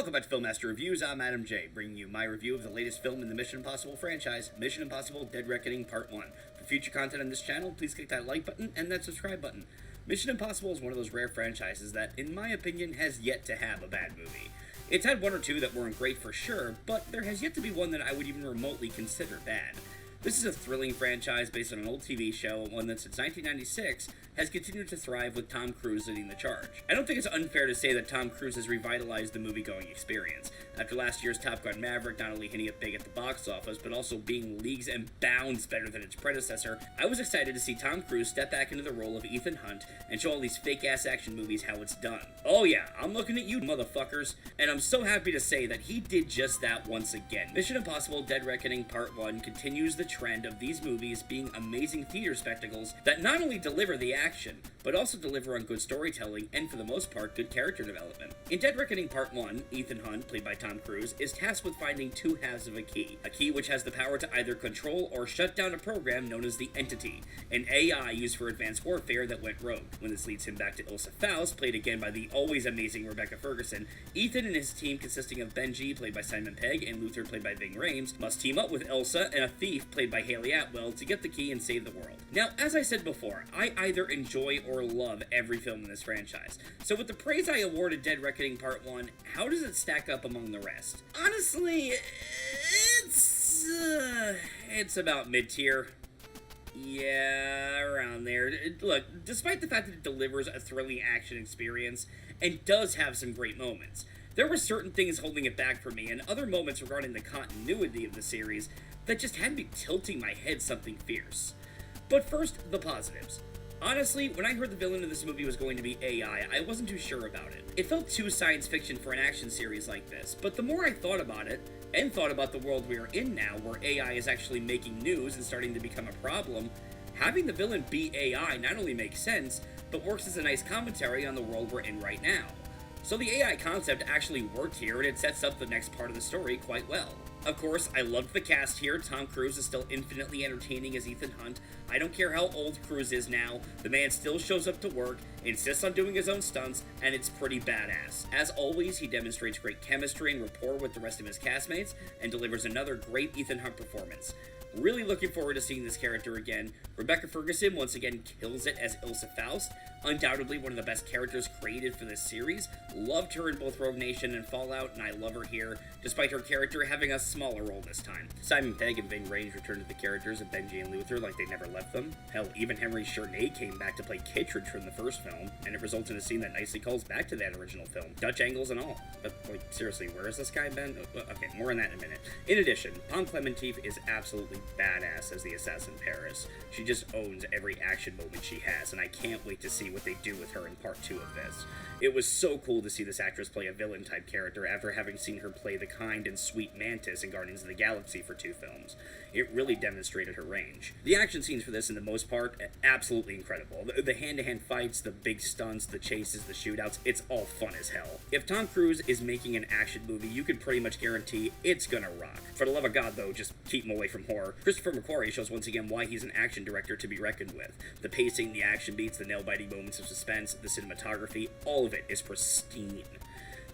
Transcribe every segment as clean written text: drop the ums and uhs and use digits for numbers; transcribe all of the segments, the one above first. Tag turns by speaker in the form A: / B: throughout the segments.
A: Welcome back to Filmmaster Reviews. I'm Adam J, bringing you my review of the latest film in the Mission Impossible franchise, Mission Impossible Dead Reckoning Part 1. For future content on this channel, please click that like button and that subscribe button. Mission Impossible is one of those rare franchises that, in my opinion, has yet to have a bad movie. It's had one or two that weren't great for sure, but there has yet to be one that I would even remotely consider bad. This is a thrilling franchise based on an old TV show, one that since 1996 has continued to thrive with Tom Cruise leading the charge. I don't think it's unfair to say that Tom Cruise has revitalized the movie-going experience. After last year's Top Gun Maverick not only hitting it big at the box office, but also being leagues and bounds better than its predecessor, I was excited to see Tom Cruise step back into the role of Ethan Hunt and show all these fake-ass action movies how it's done. Oh yeah, I'm looking at you, motherfuckers, and I'm so happy to say that he did just that once again. Mission Impossible Dead Reckoning Part 1 continues the trend of these movies being amazing theater spectacles that not only deliver the action, but also deliver on good storytelling and, for the most part, good character development. In Dead Reckoning Part 1, Ethan Hunt, played by Tom Cruise, is tasked with finding two halves of a key which has the power to either control or shut down a program known as the Entity, an AI used for advanced warfare that went rogue. When this leads him back to Ilsa Faust, played again by the always amazing Rebecca Ferguson, Ethan and his team, consisting of Benji, played by Simon Pegg, and Luther, played by Ving Rhames, must team up with Ilsa and a thief, played by Haley Atwell, to get the key and save the world. Now, as I said before, I either enjoy or love every film in this franchise. So with the praise I awarded Dead Reckoning Part 1, how does it stack up among the rest? Honestly, it's about mid-tier. Yeah, around there. Look, despite the fact that it delivers a thrilling action experience and does have some great moments, there were certain things holding it back for me and other moments regarding the continuity of the series that just had me tilting my head something fierce. But first, the positives. Honestly, when I heard the villain of this movie was going to be AI, I wasn't too sure about it. It felt too science fiction for an action series like this, but the more I thought about it, and thought about the world we are in now, where AI is actually making news and starting to become a problem, having the villain be AI not only makes sense, but works as a nice commentary on the world we're in right now. So the AI concept actually worked here, and it sets up the next part of the story quite well. Of course, I loved the cast here. Tom Cruise is still infinitely entertaining as Ethan Hunt. I don't care how old Cruise is now, the man still shows up to work, insists on doing his own stunts, and it's pretty badass. As always, he demonstrates great chemistry and rapport with the rest of his castmates, and delivers another great Ethan Hunt performance. Really looking forward to seeing this character again. Rebecca Ferguson once again kills it as Ilsa Faust, undoubtedly one of the best characters created for this series. Loved her in both Rogue Nation and Fallout, and I love her here, despite her character having a smaller role this time. Simon Pegg and Ving Rhames returned to the characters of Benji and Luther like they never left them. Hell, even Henry Chernay came back to play Kittredge from the first film, and it results in a scene that nicely calls back to that original film, Dutch angles and all. But, like, seriously, where has this guy been? Okay, more on that in a minute. In addition, Pom Klementieff is absolutely badass as the assassin Paris. She just owns every action moment she has, and I can't wait to see what they do with her in part 2 of this. It was so cool to see this actress play a villain-type character after having seen her play the kind and sweet Mantis in Guardians of the Galaxy for 2 films. It really demonstrated her range. The action scenes for this, in the most part, absolutely incredible. The hand-to-hand fights, the big stunts, the chases, the shootouts, it's all fun as hell. If Tom Cruise is making an action movie, you can pretty much guarantee it's gonna rock. For the love of God, though, just keep him away from horror. Christopher McQuarrie shows once again why he's an action director to be reckoned with. The pacing, the action beats, the nail-biting moments of suspense, the cinematography, all of it is pristine.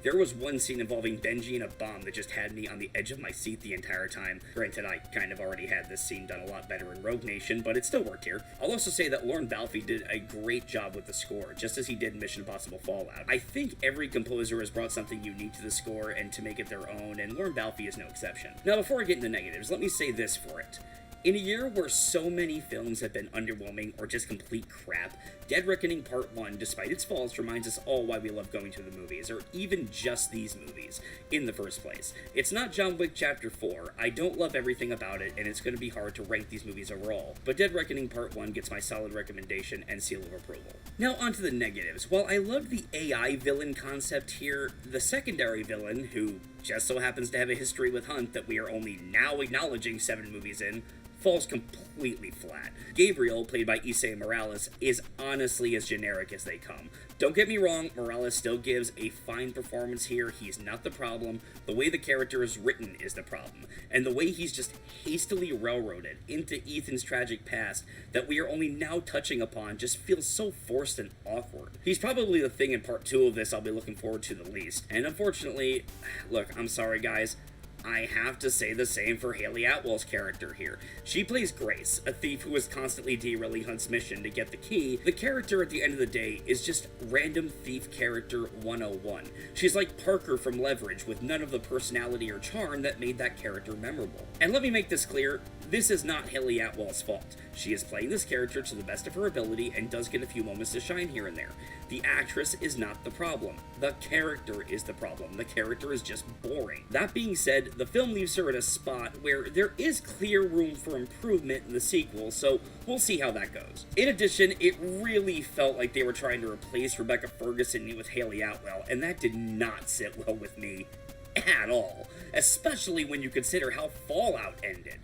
A: There was one scene involving Benji and a bomb that just had me on the edge of my seat the entire time. Granted, I kind of already had this scene done a lot better in Rogue Nation, but it still worked here. I'll also say that Lorne Balfe did a great job with the score, just as he did in Mission Impossible Fallout. I think every composer has brought something unique to the score and to make it their own, and Lorne Balfe is no exception. Now, before I get into negatives, let me say this for it. In a year where so many films have been underwhelming or just complete crap, Dead Reckoning Part 1, despite its faults, reminds us all why we love going to the movies, or even just these movies, in the first place. It's not John Wick Chapter 4, I don't love everything about it, and it's going to be hard to rank these movies overall, but Dead Reckoning Part 1 gets my solid recommendation and seal of approval. Now onto the negatives. While I love the AI villain concept here, the secondary villain, who just so happens to have a history with Hunt that we are only now acknowledging 7 movies in, falls completely flat. Gabriel, played by Issei Morales, is honestly as generic as they come. Don't get me wrong, Morales still gives a fine performance here. He's not the problem. The way the character is written is the problem. And the way he's just hastily railroaded into Ethan's tragic past that we are only now touching upon just feels so forced and awkward. He's probably the thing in part 2 of this I'll be looking forward to the least. And unfortunately, look, I'm sorry guys, I have to say the same for Haley Atwell's character here. She plays Grace, a thief who is constantly derailing Hunt's mission to get the key. The character at the end of the day is just random thief character 101. She's like Parker from Leverage, with none of the personality or charm that made that character memorable. And let me make this clear, this is not Haley Atwell's fault. She is playing this character to the best of her ability and does get a few moments to shine here and there. The actress is not the problem. The character is the problem. The character is just boring. That being said, the film leaves her at a spot where there is clear room for improvement in the sequel, so we'll see how that goes. In addition, it really felt like they were trying to replace Rebecca Ferguson with Haley Atwell, and that did not sit well with me at all, especially when you consider how Fallout ended.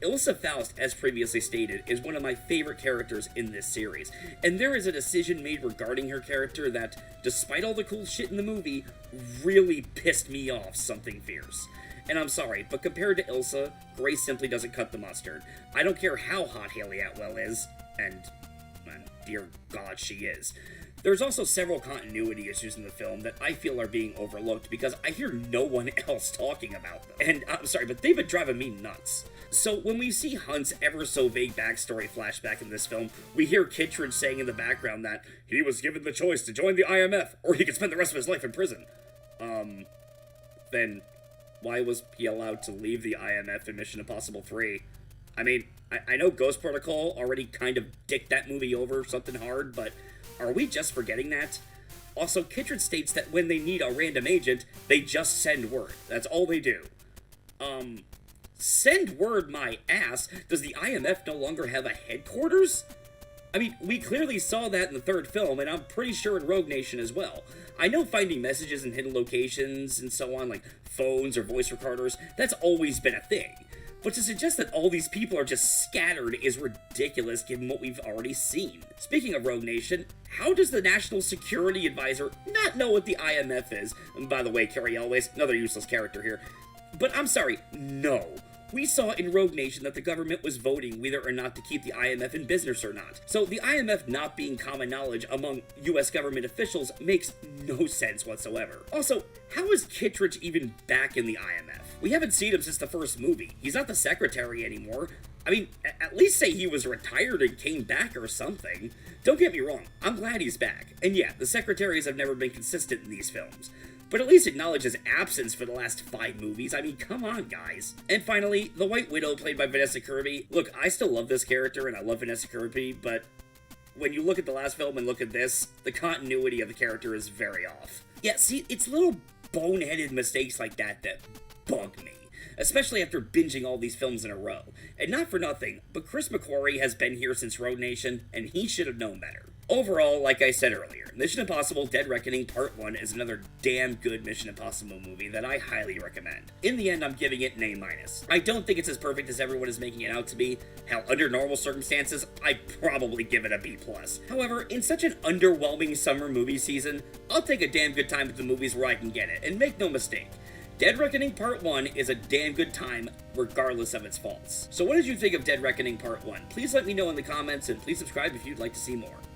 A: Ilsa Faust, as previously stated, is one of my favorite characters in this series, and there is a decision made regarding her character that, despite all the cool shit in the movie, really pissed me off something fierce. And I'm sorry, but compared to Ilsa, Grace simply doesn't cut the mustard. I don't care how hot Haley Atwell is, and dear God, she is. There's also several continuity issues in the film that I feel are being overlooked because I hear no one else talking about them. And I'm sorry, but they've been driving me nuts. So when we see Hunt's ever so vague backstory flashback in this film, we hear Kittredge saying in the background that he was given the choice to join the IMF or he could spend the rest of his life in prison. Then why was he allowed to leave the IMF in Mission Impossible 3? I mean, I know Ghost Protocol already kind of dicked that movie over something hard, but are we just forgetting that? Also, Kittredge states that when they need a random agent, they just send word. That's all they do. Send word my ass? Does the IMF no longer have a headquarters? I mean, we clearly saw that in the third film, and I'm pretty sure in Rogue Nation as well. I know finding messages in hidden locations and so on, like phones or voice recorders, that's always been a thing. But to suggest that all these people are just scattered is ridiculous given what we've already seen. Speaking of Rogue Nation, how does the National Security Advisor not know what the IMF is? And by the way, Carrie Elways, another useless character here. But I'm sorry, no. We saw in Rogue Nation that the government was voting whether or not to keep the IMF in business or not. So the IMF not being common knowledge among US government officials makes no sense whatsoever. Also, how is Kittredge even back in the IMF? We haven't seen him since the first movie. He's not the secretary anymore. I mean, at least say he was retired and came back or something. Don't get me wrong, I'm glad he's back. And yeah, the secretaries have never been consistent in these films. But at least acknowledge his absence for the last 5 movies. I mean, come on, guys. And finally, the White Widow, played by Vanessa Kirby. Look, I still love this character, and I love Vanessa Kirby, but when you look at the last film and look at this, the continuity of the character is very off. Yeah, see, it's little boneheaded mistakes like that that bug me, especially after binging all these films in a row. And not for nothing, but Chris McQuarrie has been here since Rogue Nation, and he should have known better. Overall, like I said earlier, Mission Impossible Dead Reckoning Part 1 is another damn good Mission Impossible movie that I highly recommend. In the end, I'm giving it an A-. I don't think it's as perfect as everyone is making it out to be. Hell, under normal circumstances, I'd probably give it a B+. However, in such an underwhelming summer movie season, I'll take a damn good time at the movies where I can get it, and make no mistake, Dead Reckoning Part 1 is a damn good time, regardless of its faults. So what did you think of Dead Reckoning Part 1? Please let me know in the comments, and please subscribe if you'd like to see more.